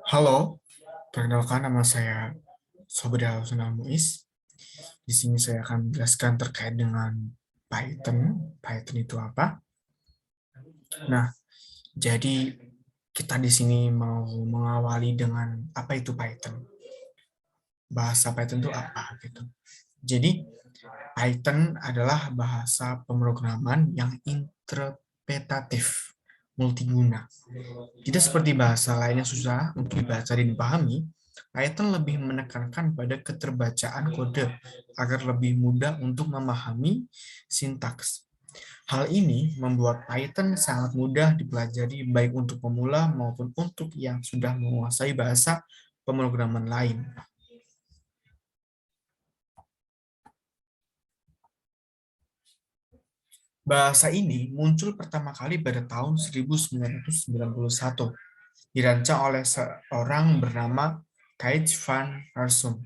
Halo, perkenalkan nama saya Sobedal Sunal Muiz. Di sini saya akan menjelaskan terkait dengan Python. Python itu apa? Nah, jadi kita di sini mau mengawali dengan apa itu Python. Bahasa Python itu apa gitu. Jadi Python adalah bahasa pemrograman yang interpretatif, multiguna. Tidak seperti bahasa lain yang susah untuk dibaca dan dipahami, Python lebih menekankan pada keterbacaan kode agar lebih mudah untuk memahami sintaks. Hal ini membuat Python sangat mudah dipelajari baik untuk pemula maupun untuk yang sudah menguasai bahasa pemrograman lain. Bahasa ini muncul pertama kali pada tahun 1991, dirancang oleh seorang bernama Keith Van Rossum.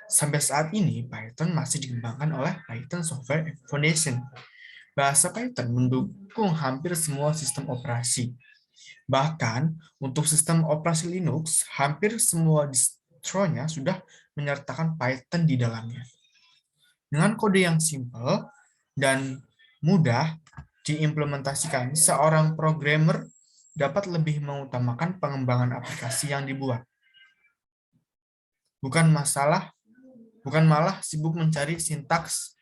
Sampai saat ini, Python masih dikembangkan oleh Python Software Foundation. Bahasa Python mendukung hampir semua sistem operasi. Bahkan, untuk sistem operasi Linux, hampir semua distronya sudah menyertakan Python di dalamnya. Dengan kode yang simpel dan mudah diimplementasikan, seorang programmer dapat lebih mengutamakan pengembangan aplikasi yang dibuat. Bukan malah sibuk mencari sintaks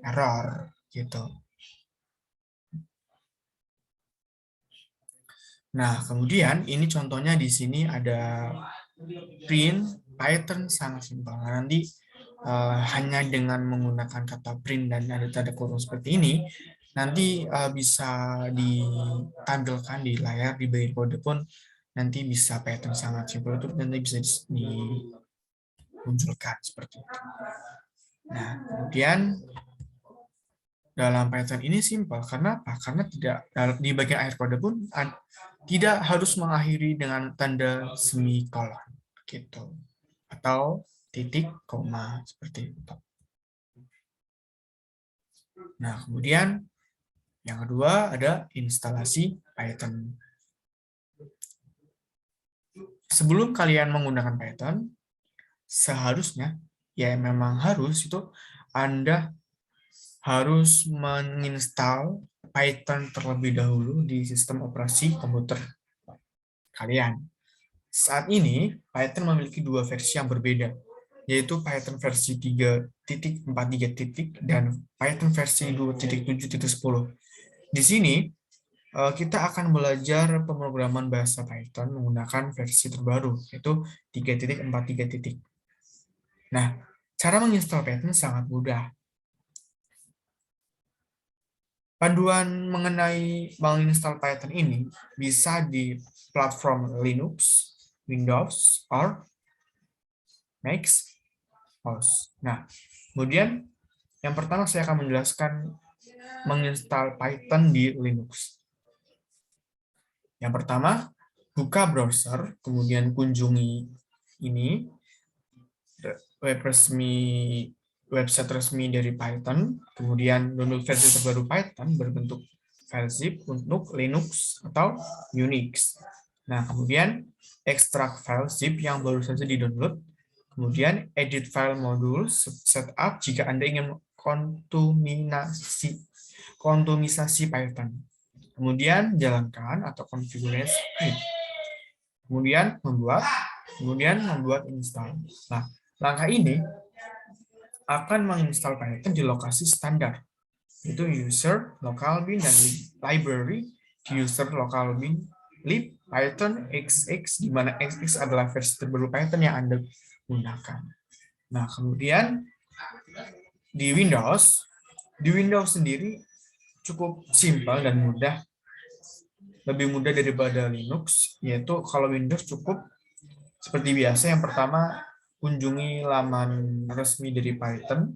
error gitu. Nah, kemudian ini contohnya di sini ada print Python sangat simpel. Nanti hanya dengan menggunakan kata print dan ada tanda kurung seperti ini, nanti bisa ditampilkan di layar di bagian kode pun nanti bisa Python sangat simpel itu nanti bisa dimunculkan seperti itu. Nah, kemudian dalam Python ini simpel karena apa? Karena tidak di bagian akhir kode pun tidak harus mengakhiri dengan tanda semikolon gitu atau titik koma seperti itu. Nah, kemudian yang kedua ada instalasi Python. Sebelum kalian menggunakan Python, seharusnya ya memang harus itu Anda harus menginstal Python terlebih dahulu di sistem operasi komputer kalian. Saat ini, Python memiliki dua versi yang berbeda, yaitu Python versi 3.43 dan Python versi 2.7.10. Di sini, kita akan belajar pemrograman bahasa Python menggunakan versi terbaru, yaitu 3.43. Nah, cara menginstal Python sangat mudah. Panduan mengenai menginstal Python ini bisa di platform Linux, Windows, or Mac OS. Nah, kemudian yang pertama saya akan menjelaskan menginstal Python di Linux. Yang pertama, buka browser, kemudian kunjungi ini website resmi dari Python, kemudian download versi terbaru Python berbentuk file zip untuk Linux atau Unix. Nah, kemudian ekstrak file zip yang baru saja di-download, kemudian edit file modul setup jika Anda ingin kontumisasi Python. Kemudian jalankan atau konfigurasi. Kemudian membuat install. Nah, langkah ini akan menginstal Python di lokasi standar, yaitu user, local bin, dan library di user, local bin, lib, Python, XX, di mana XX adalah versi terbaru Python yang Anda gunakan. Nah, kemudian di Windows sendiri cukup simpel dan mudah, lebih mudah daripada Linux, yaitu kalau Windows cukup seperti biasa, yang pertama kunjungi laman resmi dari Python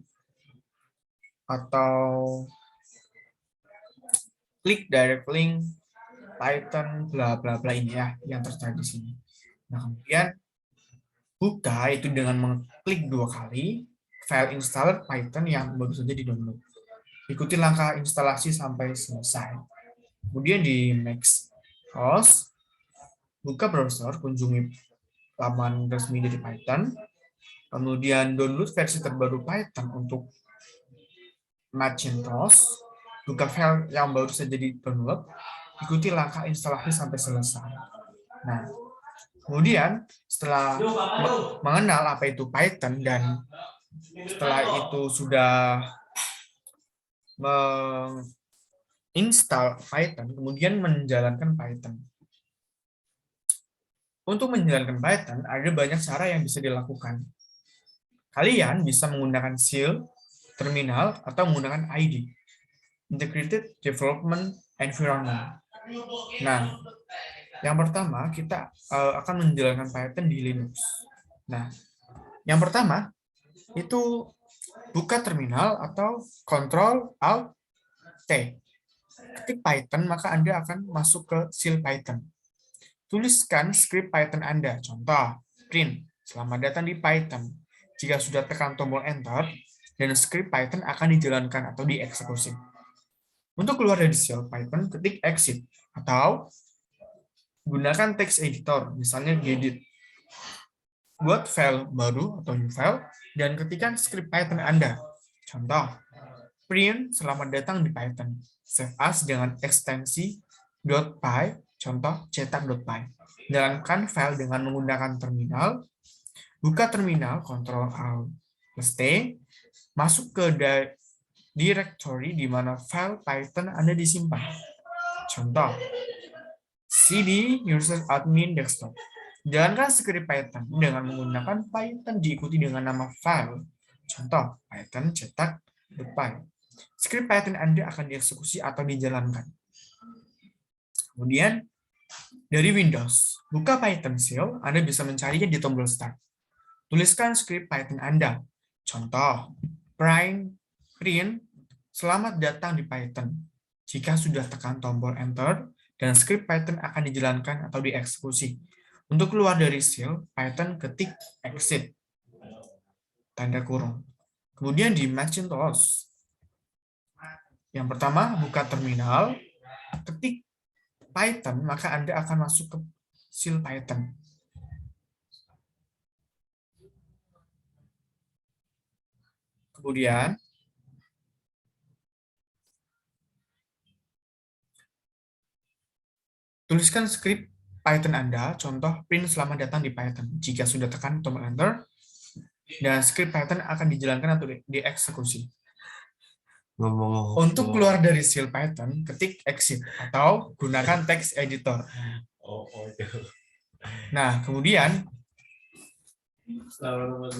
atau klik direct link Python bla bla bla ini ya yang tertera di sini. Nah, kemudian buka itu dengan mengklik 2 kali file installer Python yang baru saja di-download. Ikuti langkah instalasi sampai selesai. Kemudian di next host, buka browser, kunjungi laman resmi dari Python, kemudian download versi terbaru Python untuk Macintosh, buka file yang baru saja di-download, ikuti langkah instalasi sampai selesai. Nah, kemudian setelah mengenal apa itu Python dan setelah itu sudah menginstal Python, kemudian menjalankan Python. Untuk menjalankan Python, ada banyak cara yang bisa dilakukan. Kalian bisa menggunakan shell, terminal, atau menggunakan ID, Integrated Development Environment. Nah, yang pertama kita akan menjalankan Python di Linux. Nah, yang pertama itu buka terminal atau Ctrl Alt T. Ketik Python, maka Anda akan masuk ke shell Python. Tuliskan skrip Python Anda. Contoh, print, selamat datang di Python. Jika sudah tekan tombol Enter, dan skrip Python akan dijalankan atau dieksekusi. Untuk keluar dari shell Python, ketik exit, atau gunakan text editor, misalnya gedit. Buat file baru atau new file, dan ketikkan skrip Python Anda. Contoh, print, selamat datang di Python. Save as dengan ekstensi .py, contoh cetak.py. Jalankan file dengan menggunakan terminal, buka terminal, Ctrl Alt plus T, masuk ke directory di mana file Python Anda disimpan. Contoh, cd user admin desktop. Jalankan skrip Python dengan menggunakan Python diikuti dengan nama file. Contoh, Python cetak.py. Skrip Python Anda akan dieksekusi atau dijalankan. Kemudian, dari Windows, buka Python shell, Anda bisa mencarinya di tombol Start. Tuliskan skrip Python Anda. Contoh, print, selamat datang di Python. Jika sudah tekan tombol Enter, dan skrip Python akan dijalankan atau dieksekusi. Untuk keluar dari shell, Python ketik exit, tanda kurung. Kemudian di Macintosh, yang pertama, buka terminal, ketik Python, maka Anda akan masuk ke shell Python. Kemudian, tuliskan skrip Python Anda, contoh print selamat datang di Python. Jika sudah tekan tombol Enter, dan skrip Python akan dijalankan atau dieksekusi. Untuk keluar dari shell Python, ketik exit atau gunakan text editor. Nah, kemudian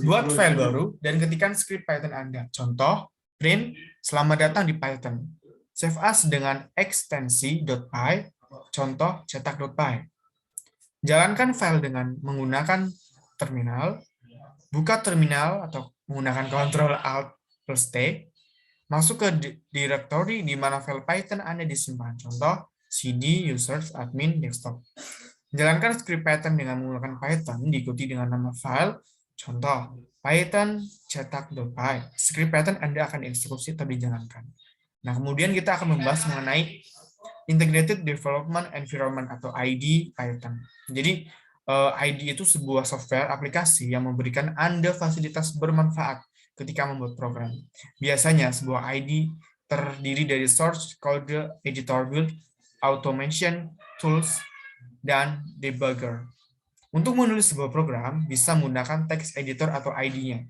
buat file baru dan ketikkan skrip Python Anda. Contoh, print selamat datang di Python. Save as dengan ekstensi .py, contoh cetak.py. Jalankan file dengan menggunakan terminal, buka terminal atau menggunakan Ctrl Alt plus T, masuk ke directory di mana file Python Anda disimpan. Contoh, cd users admin desktop. Jalankan skrip Python dengan menggunakan Python diikuti dengan nama file. Contoh, Python cetak.py. Skrip Python Anda akan dieksekusi atau dijalankan. Nah, kemudian kita akan membahas mengenai Integrated Development Environment atau ID Python. Jadi, ID itu sebuah software aplikasi yang memberikan Anda fasilitas bermanfaat ketika membuat program. Biasanya, sebuah ID terdiri dari source, code, editor build, automation, tools, dan debugger. Untuk menulis sebuah program, bisa menggunakan text editor atau ID-nya.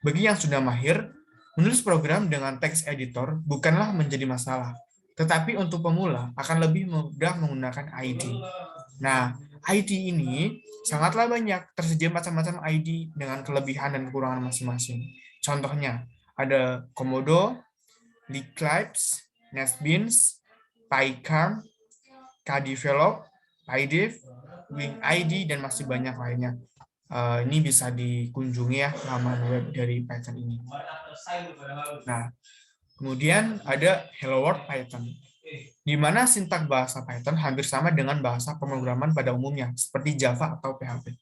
Bagi yang sudah mahir, menulis program dengan text editor bukanlah menjadi masalah. Tetapi untuk pemula akan lebih mudah menggunakan ID. Nah, ID ini sangatlah banyak, tersedia macam-macam ID dengan kelebihan dan kekurangan masing-masing. Contohnya, ada Komodo, Eclipse, NetBeans, PyCharm, KDevelop, PyDev, WinID, dan masih banyak lainnya. Ini bisa dikunjungi ya laman web dari Python ini. Nah, kemudian ada Hello World Python, di mana sintak bahasa Python hampir sama dengan bahasa pemrograman pada umumnya, seperti Java atau PHP.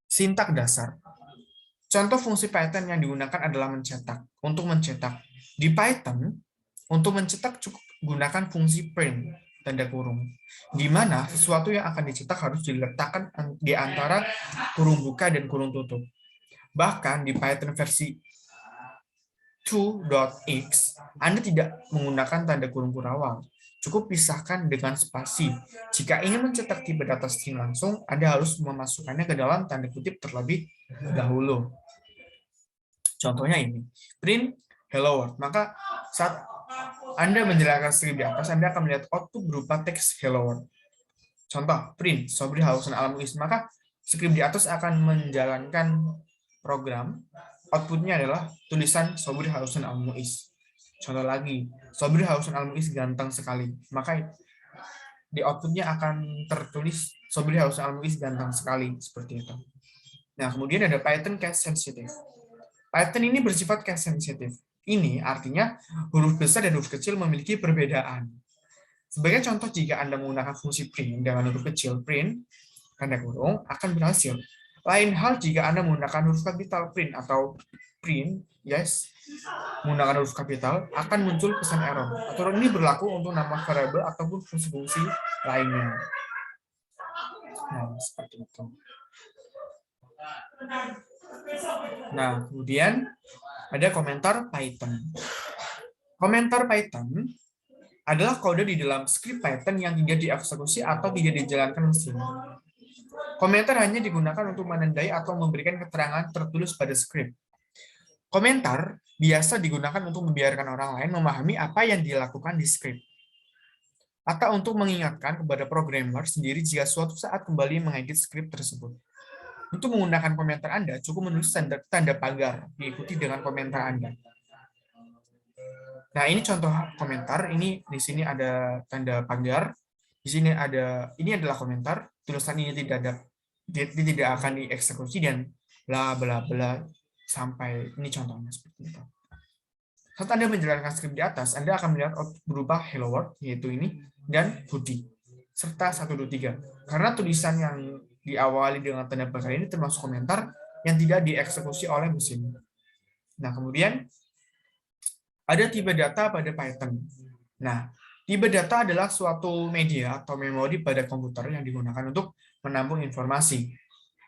Sintak dasar. Contoh fungsi Python yang digunakan adalah mencetak. Untuk mencetak, di Python, untuk mencetak cukup gunakan fungsi print. tanda kurung, di mana sesuatu yang akan dicetak harus diletakkan di antara kurung buka dan kurung tutup. Bahkan di Python versi 2.x, Anda tidak menggunakan tanda kurung kurawal. Cukup pisahkan dengan spasi. Jika ingin mencetak tipe data string langsung, Anda harus memasukkannya ke dalam tanda kutip terlebih dahulu. Contohnya ini, print hello world. Maka saat Anda menjalankan script di atas, Anda akan melihat output berupa teks hello world. Contoh, print Sobri Hausan Al Muiz. Maka script di atas akan menjalankan program, outputnya adalah tulisan Sobri Hausan Al Muiz. Contoh lagi, Sobri Hausan Al Muiz ganteng sekali. Maka di outputnya akan tertulis Sobri Hausan Al Muiz ganteng sekali, seperti itu. Nah, kemudian ada Python case sensitive. Python ini bersifat case sensitive. Ini artinya huruf besar dan huruf kecil memiliki perbedaan. Sebagai contoh, jika Anda menggunakan fungsi print dengan huruf kecil, print, tanda kurung, akan berhasil. Lain hal jika Anda menggunakan huruf kapital print atau print, yes, menggunakan huruf kapital, akan muncul pesan error. Aturan ini berlaku untuk nama variabel ataupun fungsi-fungsi lainnya. Nah, seperti itu. Nah, kemudian ada komentar Python. Komentar Python adalah kode di dalam script Python yang tidak dieksekusi atau tidak dijalankan mesin. Komentar hanya digunakan untuk menandai atau memberikan keterangan tertulis pada script. Komentar biasa digunakan untuk membiarkan orang lain memahami apa yang dilakukan di script, atau untuk mengingatkan kepada programmer sendiri jika suatu saat kembali mengedit script tersebut. Untuk menggunakan komentar Anda, cukup menulis tanda pagar, diikuti dengan komentar Anda. Nah, ini contoh komentar. Ini di sini ada tanda pagar. Di sini ada, ini adalah komentar. Tulisan ini tidak akan dieksekusi dan bla bla bla sampai ini contohnya seperti itu. Saat Anda menjalankan script di atas, Anda akan melihat output berupa hello world, yaitu ini, dan hoodie, serta 1, 2, 3. Karena tulisan yang diawali dengan tanda pagar ini termasuk komentar yang tidak dieksekusi oleh mesin. Nah, kemudian ada tipe data pada Python. Nah, tipe data adalah suatu media atau memori pada komputer yang digunakan untuk menampung informasi.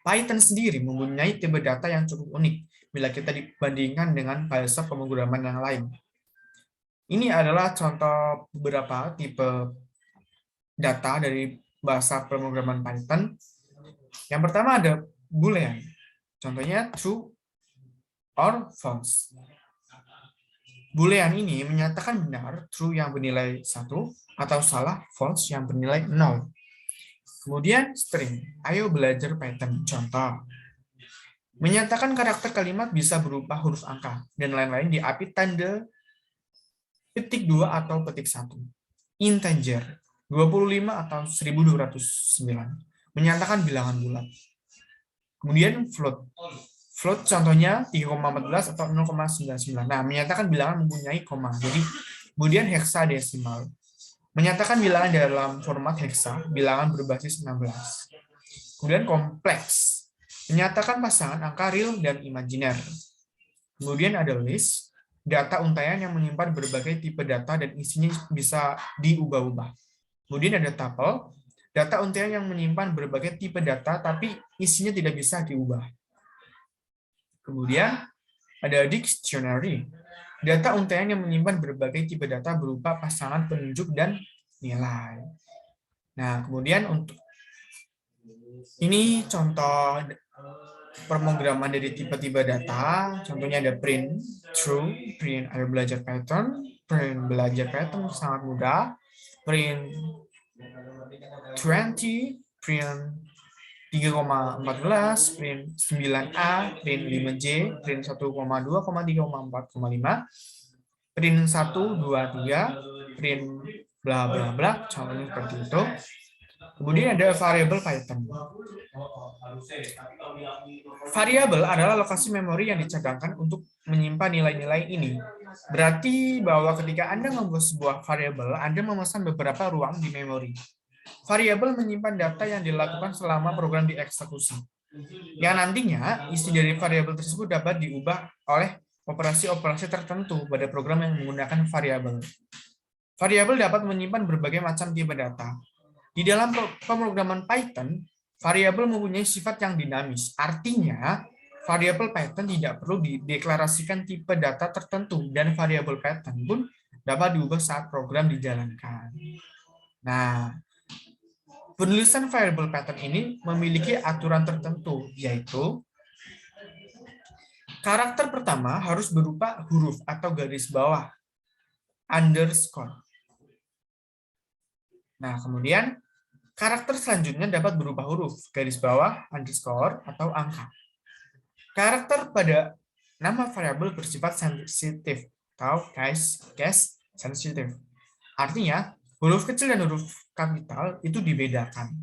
Python sendiri mempunyai tipe data yang cukup unik bila kita dibandingkan dengan bahasa pemrograman yang lain. Ini adalah contoh beberapa tipe data dari bahasa pemrograman Python. Yang pertama ada Boolean. Contohnya true or false. Boolean ini menyatakan benar true yang bernilai 1 atau salah false yang bernilai 0. Kemudian string, ayo belajar Python. Contoh, menyatakan karakter kalimat bisa berupa huruf angka dan lain-lain diapit tanda petik 2 atau petik 1. Integer, 25 atau 1209. Menyatakan bilangan bulat. Kemudian float. Float contohnya 3,14 atau 0,99. Nah, menyatakan bilangan mempunyai koma. Jadi, kemudian hexadesimal. Menyatakan bilangan dalam format hexa, bilangan berbasis 16. Kemudian kompleks. Menyatakan pasangan angka real dan imajiner. Kemudian ada list, data untaian yang menyimpan berbagai tipe data dan isinya bisa diubah-ubah. Kemudian ada tuple, data untaian yang menyimpan berbagai tipe data tapi isinya tidak bisa diubah. Kemudian ada dictionary, data untaian yang menyimpan berbagai tipe data berupa pasangan penunjuk dan nilai. Nah, kemudian untuk ini contoh pemrograman dari tipe-tipe data. Contohnya ada print true, print ayo belajar Python, print belajar Python sangat mudah, print 20, print 3,14, print 9A, print 5J, print 1,2,3,4,5, print 1, 2, 3, print bla bla bla, contohnya seperti itu. Kemudian ada variabel Python. Variabel adalah lokasi memori yang dicadangkan untuk menyimpan nilai-nilai ini. Berarti bahwa ketika Anda membuat sebuah variabel, Anda memesan beberapa ruang di memori. Variabel menyimpan data yang dilakukan selama program dieksekusi. Yang nantinya, isi dari variabel tersebut dapat diubah oleh operasi-operasi tertentu pada program yang menggunakan variabel. Variabel dapat menyimpan berbagai macam tipe data. Di dalam pemrograman Python, variabel mempunyai sifat yang dinamis. Artinya, variabel Python tidak perlu dideklarasikan tipe data tertentu, dan variabel Python pun dapat diubah saat program dijalankan. Nah, penulisan variabel Python ini memiliki aturan tertentu, yaitu karakter pertama harus berupa huruf atau garis bawah, underscore. Nah, kemudian karakter selanjutnya dapat berupa huruf, garis bawah, underscore, atau angka. Karakter pada nama variabel bersifat sensitif atau case sensitif. Artinya, huruf kecil dan huruf kapital itu dibedakan.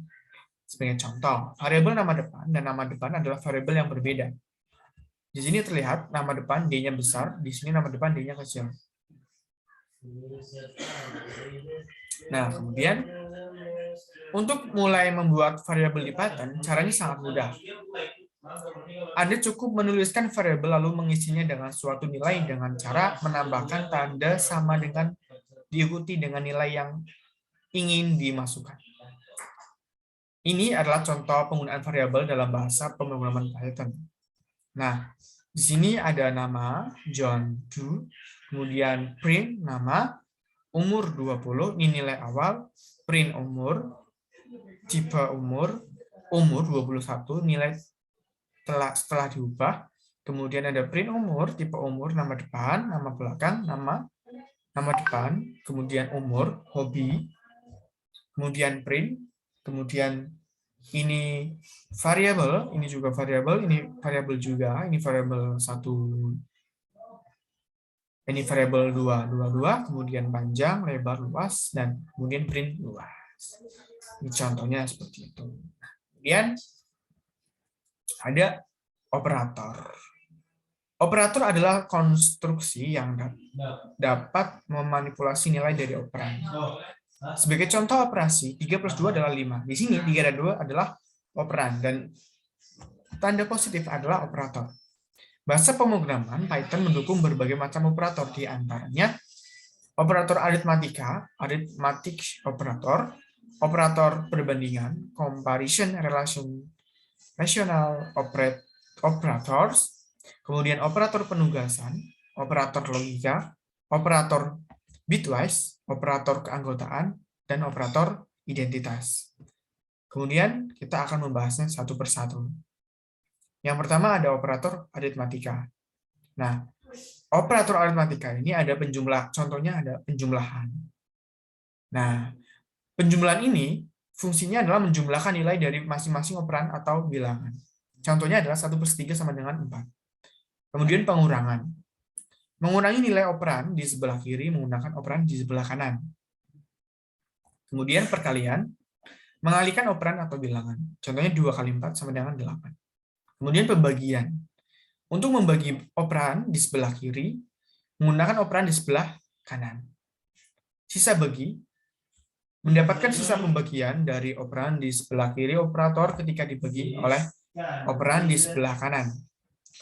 Sebagai contoh, variabel nama depan dan nama depan adalah variabel yang berbeda. Di sini terlihat nama depan D-nya besar, di sini nama depan D-nya kecil. Nah, kemudian untuk mulai membuat variabel di Python, caranya sangat mudah. Anda cukup menuliskan variabel lalu mengisinya dengan suatu nilai dengan cara menambahkan tanda sama dengan diikuti dengan nilai yang ingin dimasukkan. Ini adalah contoh penggunaan variabel dalam bahasa pemrograman Python. Nah, di sini ada nama John Doe, kemudian print nama, umur 20, ini nilai awal, print umur, tipe umur 21, nilai setelah diubah, kemudian ada print umur, tipe umur, nama depan, nama belakang, nama depan, kemudian umur, hobi, kemudian print, kemudian ini variabel, ini juga variabel, ini variabel juga, ini variabel 1, ini variabel 2, kemudian panjang, lebar, luas, dan kemudian print luas. Ini contohnya seperti itu. Kemudian ada operator. Operator adalah konstruksi yang dapat memanipulasi nilai dari operan. Sebagai contoh operasi, 3 plus 2 adalah 5. Di sini 3 dan 2 adalah operan, dan tanda positif adalah operator. Bahasa pemrograman Python mendukung berbagai macam operator, di antaranya operator aritmatika, arithmetic operator, operator perbandingan, comparison relational operators, kemudian operator penugasan, operator logika, operator bitwise, operator keanggotaan, dan operator identitas. Kemudian kita akan membahasnya satu persatu. Yang pertama ada operator aritmatika. Nah, operator aritmatika ini ada penjumlah, contohnya ada penjumlahan. Nah, penjumlahan ini fungsinya adalah menjumlahkan nilai dari masing-masing operan atau bilangan. Contohnya adalah 1/3 sama dengan 4. Kemudian pengurangan. Mengurangi nilai operan di sebelah kiri menggunakan operan di sebelah kanan. Kemudian perkalian, mengalihkan operan atau bilangan. Contohnya 2 kali 4 sama dengan 8. Kemudian pembagian. Untuk membagi operan di sebelah kiri, menggunakan operan di sebelah kanan. Sisa bagi, mendapatkan sisa pembagian dari operan di sebelah kiri operator ketika dibagi oleh operan di sebelah kanan.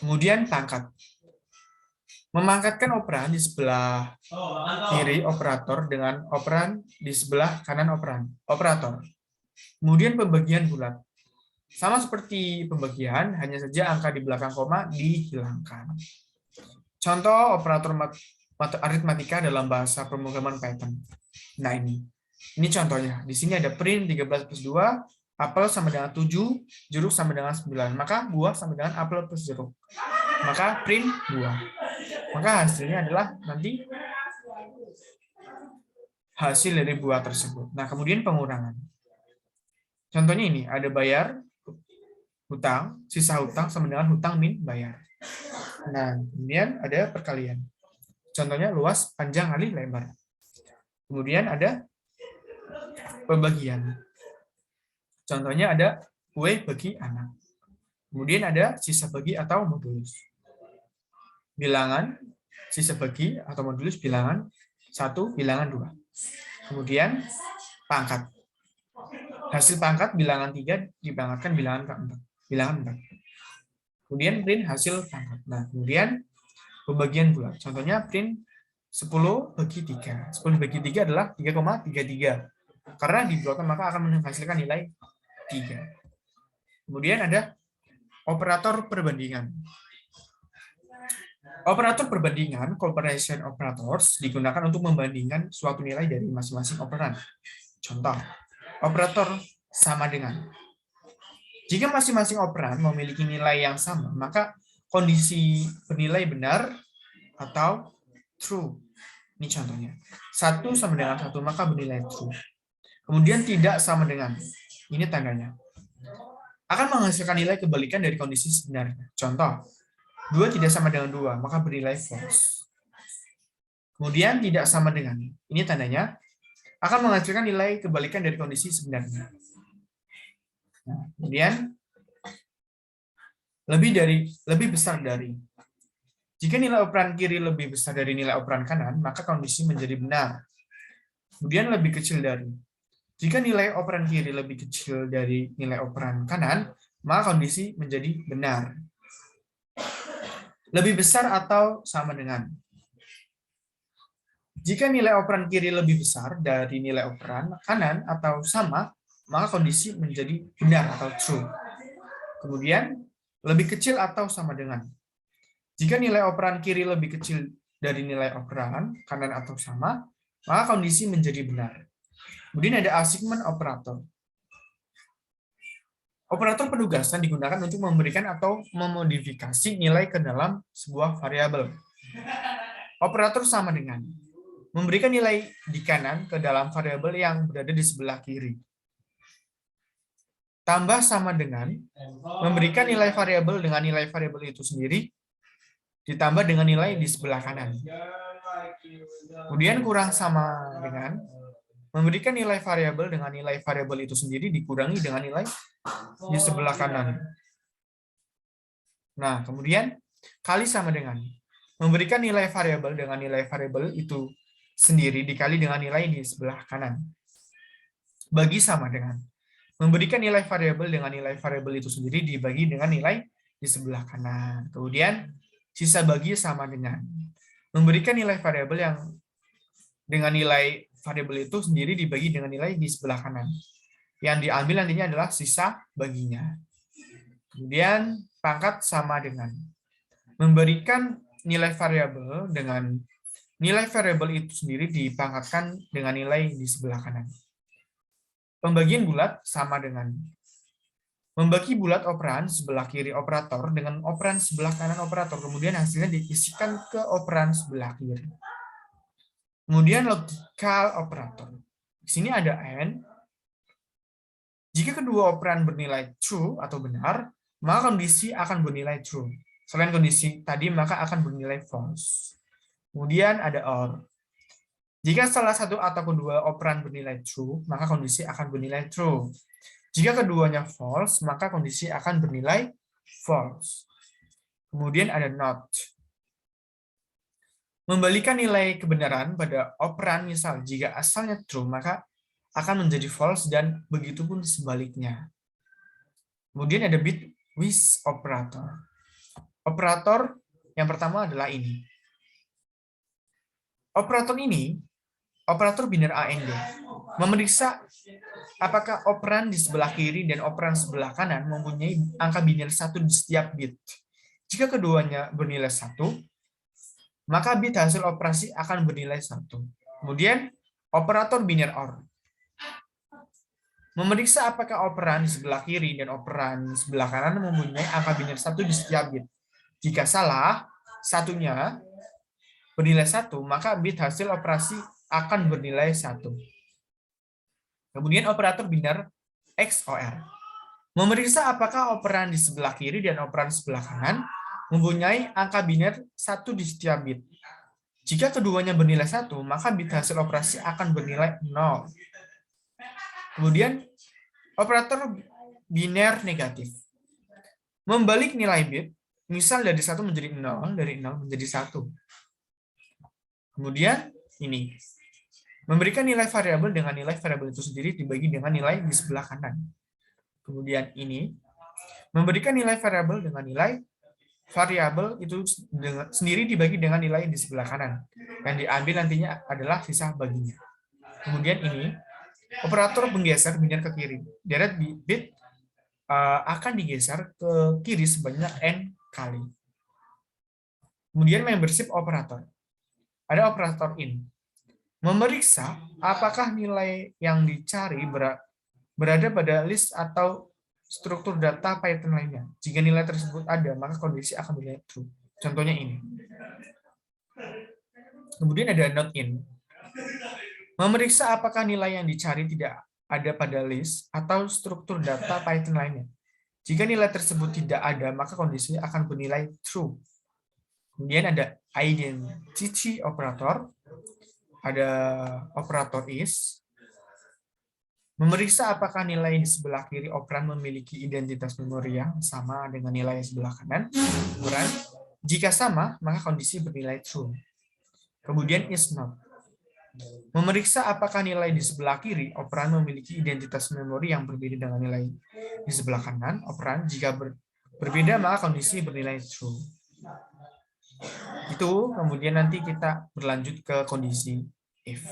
Kemudian pangkat. Memangkatkan operan di sebelah kiri operator dengan operan di sebelah kanan operator. Kemudian pembagian bulat. Sama seperti pembagian, hanya saja angka di belakang koma dihilangkan. Contoh operator aritmatika dalam bahasa pemrograman Python. Nah, ini contohnya. Di sini ada print 13 plus 2, apel sama dengan 7, jeruk sama dengan 9. Maka buah sama dengan apel plus jeruk. Maka print buah. Maka hasilnya adalah nanti hasil dari buah tersebut. Nah, kemudian pengurangan. Contohnya ini, ada bayar, hutang, sisa hutang sama dengan hutang min bayar. Nah, kemudian ada perkalian. Contohnya luas, panjang, kali lebar. Kemudian ada pembagian. Contohnya ada kue bagi anak. Kemudian ada sisa bagi atau modulus. Bilangan, sisa bagi atau modulus bilangan 1, bilangan 2. Kemudian pangkat. Hasil pangkat bilangan 3 dipangkatkan bilangan keempat. Bilangan 4. Kemudian print hasil pangkat. Nah, kemudian pembagian bulat. Contohnya print 10 bagi 3. 10 bagi 3 adalah 3,33. Karena di diplotot maka akan menghasilkan nilai 3. Kemudian ada operator perbandingan. Operator perbandingan, comparison operators, digunakan untuk membandingkan suatu nilai dari masing-masing operan. Contoh, operator sama dengan. Jika masing-masing operan memiliki nilai yang sama, maka kondisi bernilai benar atau true. Ini contohnya. 1 sama dengan 1, maka bernilai true. Kemudian tidak sama dengan. Ini tandanya. Akan menghasilkan nilai kebalikan dari kondisi sebenarnya. Contoh, 2 tidak sama dengan 2, maka bernilai false. Kemudian tidak sama dengan. Ini tandanya akan menghasilkan nilai kebalikan dari kondisi sebenarnya. Nah, kemudian lebih besar dari. Jika nilai operan kiri lebih besar dari nilai operan kanan, maka kondisi menjadi benar. Kemudian lebih kecil dari. Jika nilai operan kiri lebih kecil dari nilai operan kanan, maka kondisi menjadi benar. Lebih besar atau sama dengan. Jika nilai operan kiri lebih besar dari nilai operan kanan atau sama, maka kondisi menjadi benar atau true. Kemudian, lebih kecil atau sama dengan. Jika nilai operan kiri lebih kecil dari nilai operan kanan atau sama, maka kondisi menjadi benar. Kemudian ada assignment operator. Operator penugasan digunakan untuk memberikan atau memodifikasi nilai ke dalam sebuah variabel. Operator sama dengan memberikan nilai di kanan ke dalam variabel yang berada di sebelah kiri. Tambah sama dengan memberikan nilai variabel dengan nilai variabel itu sendiri ditambah dengan nilai di sebelah kanan. Kemudian kurang sama dengan memberikan nilai variabel dengan nilai variabel itu sendiri dikurangi dengan nilai di sebelah kanan. Nah, kemudian kali sama dengan memberikan nilai variabel dengan nilai variabel itu sendiri dikali dengan nilai di sebelah kanan. Bagi sama dengan memberikan nilai variabel dengan nilai variabel itu sendiri dibagi dengan nilai di sebelah kanan. Kemudian sisa bagi sama dengan memberikan nilai variabel yang dengan nilai variabel itu sendiri dibagi dengan nilai di sebelah kanan. Yang diambil nantinya adalah sisa baginya. Kemudian pangkat sama dengan memberikan nilai variabel dengan nilai variabel itu sendiri dipangkatkan dengan nilai di sebelah kanan. Pembagian bulat sama dengan membagi bulat operan sebelah kiri operator dengan operan sebelah kanan operator, kemudian hasilnya diisikan ke operan sebelah kiri. Kemudian logical operator. Di sini ada AND. Jika kedua operan bernilai true atau benar, maka kondisi akan bernilai true. Selain kondisi tadi, maka akan bernilai false. Kemudian ada OR. Jika salah satu atau kedua operan bernilai true, maka kondisi akan bernilai true. Jika keduanya false, maka kondisi akan bernilai false. Kemudian ada NOT. Membalikan nilai kebenaran pada operan, misal jika asalnya true, maka akan menjadi false dan begitu pun sebaliknya. Kemudian ada bitwise operator. Operator yang pertama adalah ini. Operator ini, operator biner AND, memeriksa apakah operan di sebelah kiri dan operan sebelah kanan mempunyai angka biner 1 di setiap bit. Jika keduanya bernilai 1, maka bit hasil operasi akan bernilai 1. Kemudian, operator biner OR. Memeriksa apakah operan di sebelah kiri dan operan sebelah kanan mempunyai angka biner 1 di setiap bit. Jika salah, satunya bernilai 1, maka bit hasil operasi akan bernilai 1. Kemudian operator biner XOR. Memeriksa apakah operan di sebelah kiri dan operan sebelah kanan mempunyai angka biner 1 di setiap bit. Jika keduanya bernilai 1, maka bit hasil operasi akan bernilai 0. Kemudian, operator biner negatif. Membalik nilai bit, misal dari 1 menjadi 0, dari 0 menjadi 1. Kemudian, ini. Memberikan nilai variabel dengan nilai variabel itu sendiri dibagi dengan nilai di sebelah kanan. Kemudian ini. Memberikan nilai variabel dengan nilai variabel itu sendiri dibagi dengan nilai di sebelah kanan. Yang diambil nantinya adalah sisa baginya. Kemudian ini, operator menggeser biner ke kiri. Deret bit akan digeser ke kiri sebanyak n kali. Kemudian membership operator. Ada operator in. Memeriksa apakah nilai yang dicari berada pada list atau struktur data Python lainnya. Jika nilai tersebut ada, maka kondisi akan bernilai true. Contohnya ini. Kemudian ada not in. Memeriksa apakah nilai yang dicari tidak ada pada list atau struktur data Python lainnya. Jika nilai tersebut tidak ada, maka kondisinya akan bernilai true. Kemudian ada identity operator, ada operator is. Memeriksa apakah nilai di sebelah kiri operan memiliki identitas memori yang sama dengan nilai di sebelah kanan operan. Jika sama, maka kondisi bernilai true. Kemudian is not. Memeriksa apakah nilai di sebelah kiri operan memiliki identitas memori yang berbeda dengan nilai di sebelah kanan operan. Jika berbeda, maka kondisi bernilai true. Itu kemudian nanti kita berlanjut ke kondisi if.